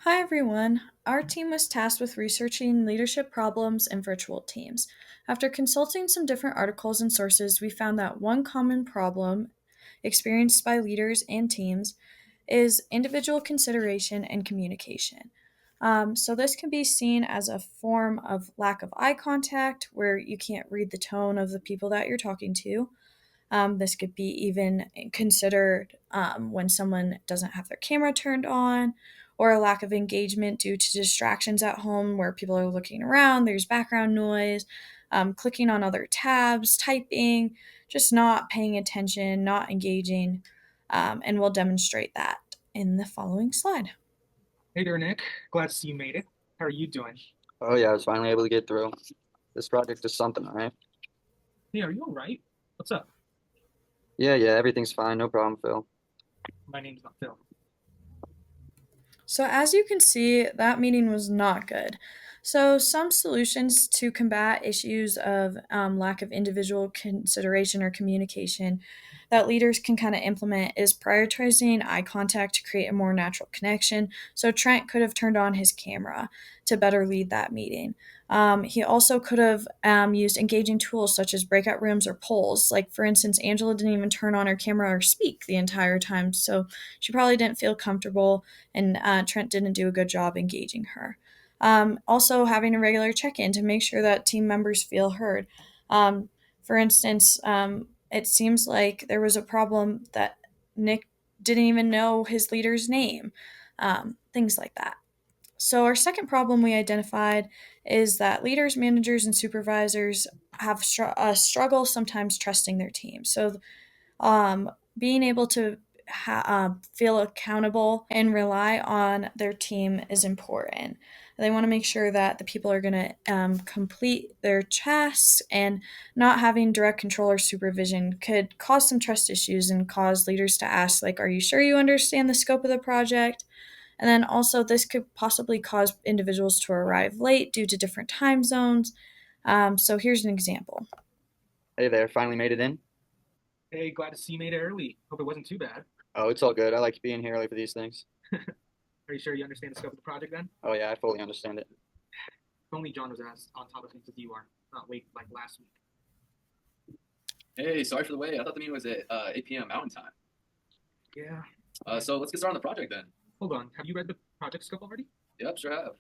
Hi everyone. Our team was tasked with researching leadership problems in virtual teams. After consulting some different articles and sources, we found that one common problem experienced by leaders and teams is individual consideration and communication. So, this can be seen as a form of lack of eye contact where you can't read the tone of the people that you're talking to. This could be even considered when someone doesn't have their camera turned on, or a lack of engagement due to distractions at home where people are looking around, there's background noise, clicking on other tabs, typing, just not paying attention, not engaging. And we'll demonstrate that in the following slide. Hey there, Nick. Glad to see you made it. How are you doing? Oh yeah, I was finally able to get through. This project is something, right? Hey, are you all right? What's up? Yeah, everything's fine. No problem, Phil. My name's not Phil. So, as you can see, that meeting was not good. So, some solutions to combat issues of lack of individual consideration or communication that leaders can kind of implement is prioritizing eye contact to create a more natural connection. So, Trent could have turned on his camera to better lead that meeting. He also could have used engaging tools such as breakout rooms or polls. Like, for instance, Angela didn't even turn on her camera or speak the entire time, so she probably didn't feel comfortable, and Trent didn't do a good job engaging her. Also, having a regular check in to make sure that team members feel heard. For instance, it seems like there was a problem that Nick didn't even know his leader's name, things like that. So, our second problem we identified is that leaders, managers, and supervisors have a struggle sometimes trusting their team. So, being able to feel accountable and rely on their team is important. They want to make sure that the people are going to complete their tasks, and not having direct control or supervision could cause some trust issues and cause leaders to ask, like, are you sure you understand the scope of the project? And then also, this could possibly cause individuals to arrive late due to different time zones. So, here's an example. Hey there, finally made it in. Hey, glad to see you made it early. Hope it wasn't too bad. Oh, it's all good. I like being here early for these things. Are you sure you understand the scope of the project then? Oh yeah, I fully understand it. If only John was as on top of things as you are, not late like last week. Hey, sorry for the wait. I thought the meeting was at 8 p.m. Mountain Time. Yeah. So let's get started on the project then. Hold on. Have you read the project scope already? Yep, sure have.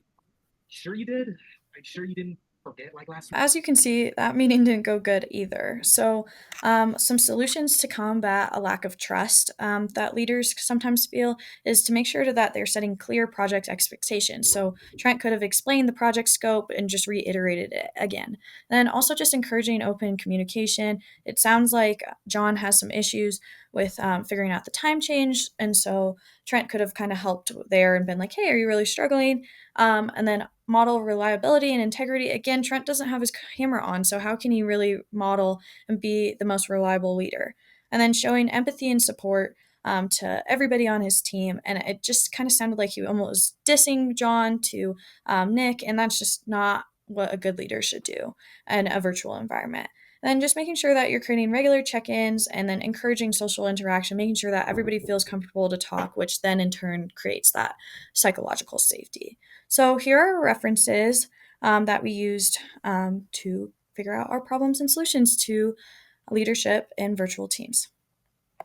Sure you did? Are you sure you didn't forget like last week? As you can see, that meeting didn't go good either. So, some solutions to combat a lack of trust that leaders sometimes feel is to make sure that they're setting clear project expectations. So, Trent could have explained the project scope and just reiterated it again. Then, also just encouraging open communication. It sounds like John has some issues with figuring out the time change. And so, Trent could have kind of helped there and been like, hey, are you really struggling? And then model reliability and integrity. Again, Trent doesn't have his camera on, so how can he really model and be the most reliable leader? And then showing empathy and support to everybody on his team. And it just kind of sounded like he almost was dissing John to Nick, and that's just not what a good leader should do in a virtual environment. And then just making sure that you're creating regular check ins and then encouraging social interaction, making sure that everybody feels comfortable to talk, which then in turn creates that psychological safety. So here are references that we used to figure out our problems and solutions to leadership in virtual teams.